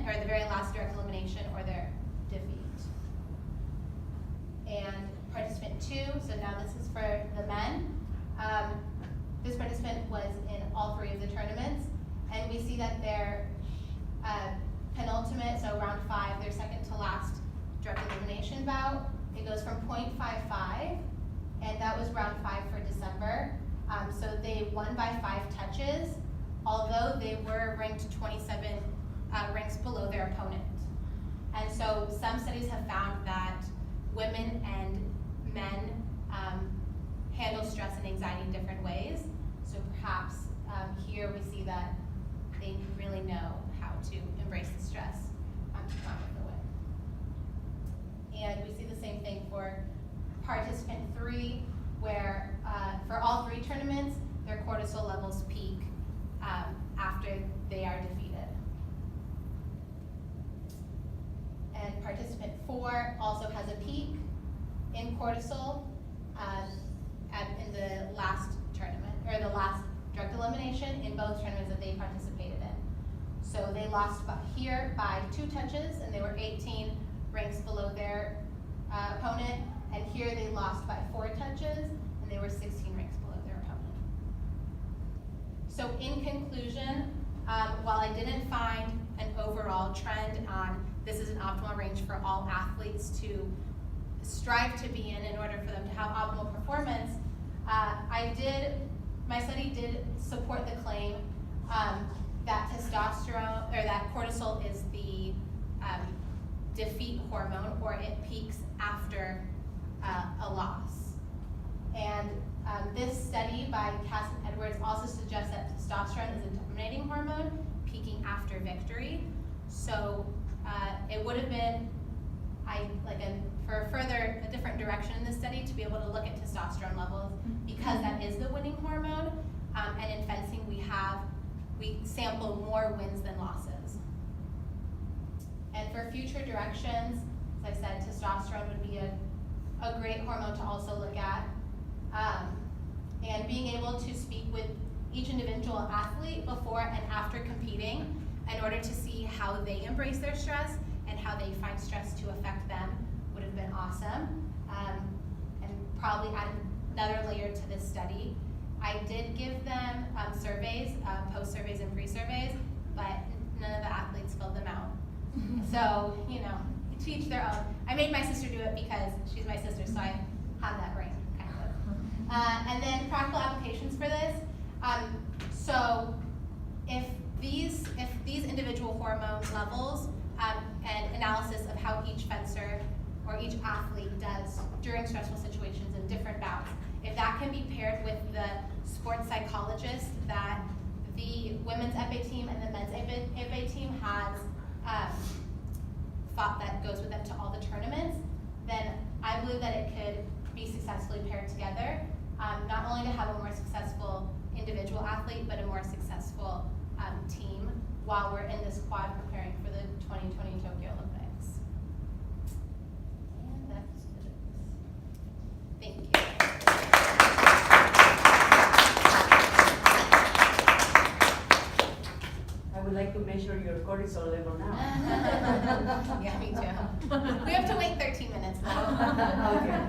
tournament, or the very last direct elimination, or their defeat. And participant 2, so now this is for the men. This participant was in all 3 of the tournaments, and we see that their penultimate, so round 5, their second to last direct elimination bout, it goes from 0.55, and that was round 5 for December. So they won by 5 touches, although they were ranked 27 ranks below their opponent. And so some studies have found that women and men handle stress and anxiety in different ways. So perhaps here we see that they really know how to embrace the stress to come with the win. And we see the same thing for participant 3, where for all 3 tournaments, their cortisol levels peak after they are defeated. And participant 4 also has a peak in cortisol in the last tournament, or the last direct elimination in both tournaments that they participated in. So they lost here by 2 touches, and they were 18 ranks below their opponent, and here they lost by 4 touches, and they were 16 ranks below their opponent. So in conclusion, while I didn't find an overall trend on this is an optimal range for all athletes to strive to be in order for them to have optimal performance, my study did support the claim that testosterone, or that cortisol is the defeat hormone, or it peaks after a loss. And this study by Cass and Edwards also suggests that testosterone is a dominating hormone, peaking after victory. So it would have been for a different direction in this study to be able to look at testosterone levels, because that is the winning hormone. And in fencing, we sample more wins than losses. And for future directions, as I said, testosterone would be a great hormone to also look at. And being able to speak with each individual athlete before and after competing in order to see how they embrace their stress and how they find stress to affect them would have been awesome. And probably add another layer to this study. I did give them surveys, post-surveys and pre-surveys, but none of the athletes filled them out. So, to each their own. I made my sister do it because she's my sister, so I have that brain, kind of. And then practical applications for this. So if these individual hormone levels and analysis of how each fencer or each athlete does during stressful situations in different bouts, if that can be paired with the sports psychologist that the women's FA team and the men's FA team has thought that goes with them to all the tournaments, then I believe that it could be successfully paired together, not only to have a more successful individual athlete, but a more successful team while we're in this quad preparing for the 2020 Tokyo Olympics. And that's it. Thank you. I would like to measure your cortisol level now. Yeah, me too. We have to wait 13 minutes though. Okay.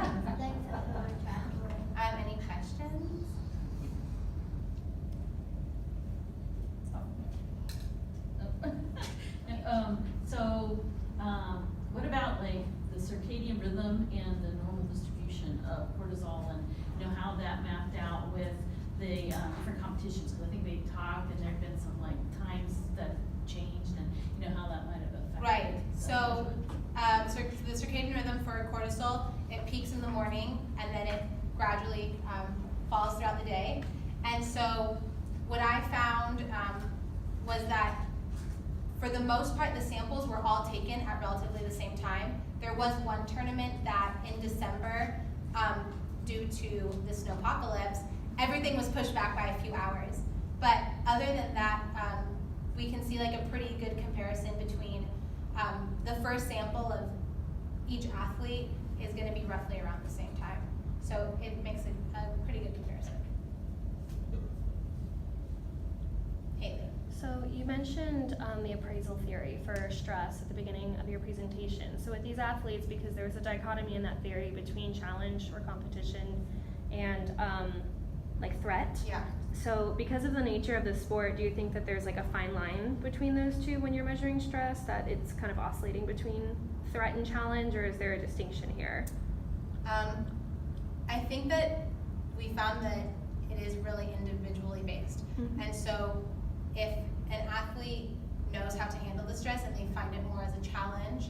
Any questions? What about the circadian rhythm and the normal distribution of cortisol, and how that mapped out with the different competitions? Because I think they talked, and there have been some times that changed, and how that might have affected. Right. So the circadian rhythm for cortisol, it peaks in the morning, and then it gradually falls throughout the day. And so what I found was that for the most part, the samples were all taken at relatively the same time. There was one tournament that in December, due to the snowpocalypse, everything was pushed back by a few hours. But other than that, we can see a pretty good comparison between the first sample of each athlete is going to be roughly around the same time. So it makes a pretty good comparison. Haley. So you mentioned the appraisal theory for stress at the beginning of your presentation. So with these athletes, because there was a dichotomy in that theory between challenge or competition and like threat. Yeah. So because of the nature of the sport, do you think that there's like a fine line between those two when you're measuring stress, that it's kind of oscillating between threat and challenge, or is there a distinction here? I think that we found that it is really individually based. Mm-hmm. And so if an athlete knows how to handle the stress and they find it more as a challenge,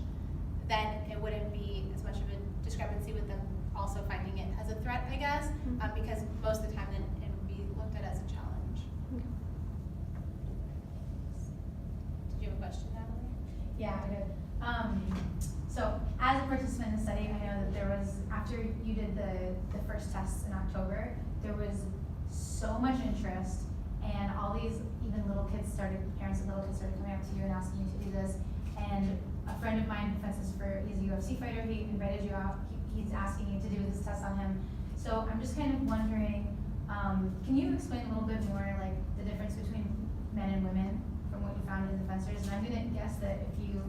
then it wouldn't be as much of a discrepancy with them also finding it as a threat, I guess, Mm-hmm. because most of the time then it would be looked at as a challenge. Okay. Did you have a question, Natalie? Yeah, I did. So as a participant in the study, I know that there was, after you did the first tests in October, there was so much interest, and all these, even parents of little kids started coming up to you and asking you to do this. And a friend of mine who fences he's a UFC fighter, he invited you out, he's asking you to do this test on him. So I'm just kind of wondering, can you explain a little bit more, like, the difference between men and women from what you found in the fencers? And I'm gonna guess that if you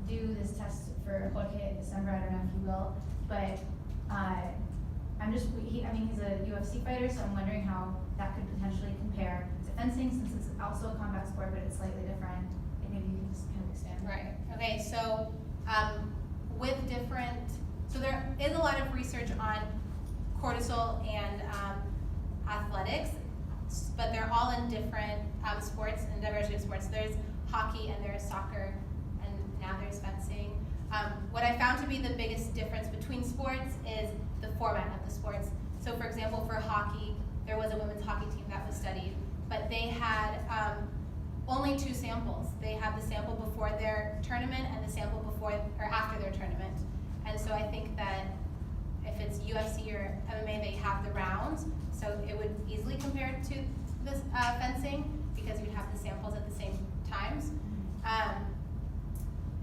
do this test for Jorge in December, I don't know if you will, but he's a UFC fighter, so I'm wondering how that could potentially compare to fencing, since it's also a combat sport, but it's slightly different. Like, maybe you can just kind of expand. Right. Okay. So so there is a lot of research on cortisol and athletics, but they're all in different sports and diversity of sports. There's hockey and there's soccer, and now there's fencing. What I found to be the biggest difference between sports is the format of the sports. So for example, for hockey, there was a women's hockey team that was studied, but they had only 2 samples. They had the sample before their tournament and the sample before or after their tournament. And so I think that if it's UFC or MMA, they have the rounds, so it would easily compare to this fencing, because you'd have the samples at the same times.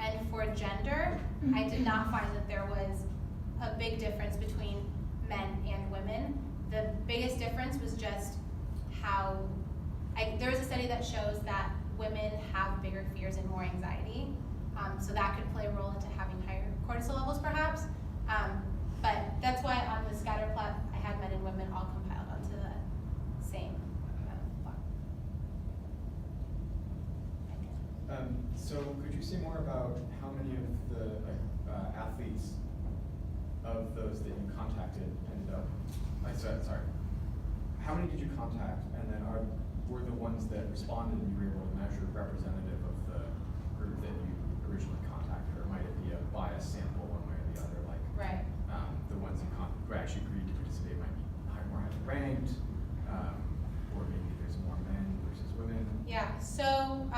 And for gender, I did not find that there was a big difference between men and women. The biggest difference was just there was a study that shows that women have bigger fears and more anxiety. So that could play a role into having higher cortisol levels perhaps. But that's why on the scatter plot, I had men and women all compiled onto the same plot. So could you say more about how many of the athletes of those that you contacted ended up, how many did you contact, and then were the ones that responded and you were able to measure representative of the group that you originally contacted, or might it be a biased sample one way or the other, like Right. The ones who actually agreed to participate might be more highly ranked, or maybe there's more men versus women? Yeah, so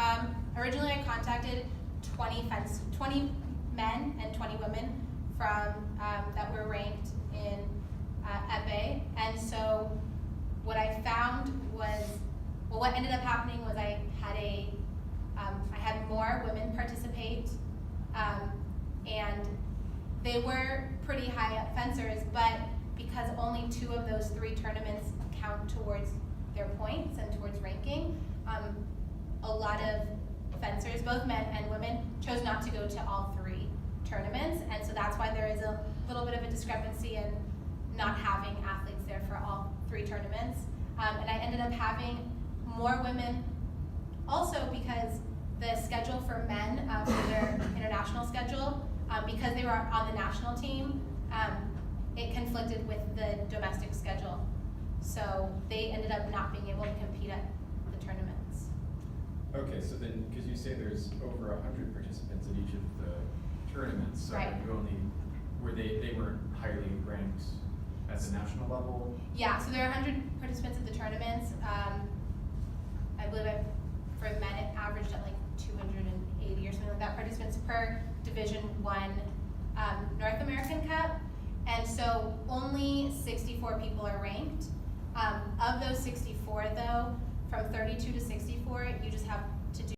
originally I contacted 20 men and 20 women from that were ranked in Epee, and so what I found was, what ended up happening was I had more women participate, and they were pretty high up fencers, but because only 2 of those 3 tournaments count towards their points and towards ranking, a lot of fencers, both men and women, chose not to go to all 3 tournaments, and so that's why there is a little bit of a discrepancy in not having athletes there for all 3 tournaments. And I ended up having more women also because the schedule for men, for their international schedule, because they were on the national team, it conflicted with the domestic schedule. So they ended up not being able to compete at the tournaments. Okay, so then, because you say there's over 100 participants at each of the tournaments, so Right. they weren't highly ranked at the national level? Yeah, so there are 100 participants at the tournaments. I believe for men it averaged at like 280 or something like that participants per Division I North American Cup, and so only 64 people are ranked. Of those 64 though, from 32 to 64, you just have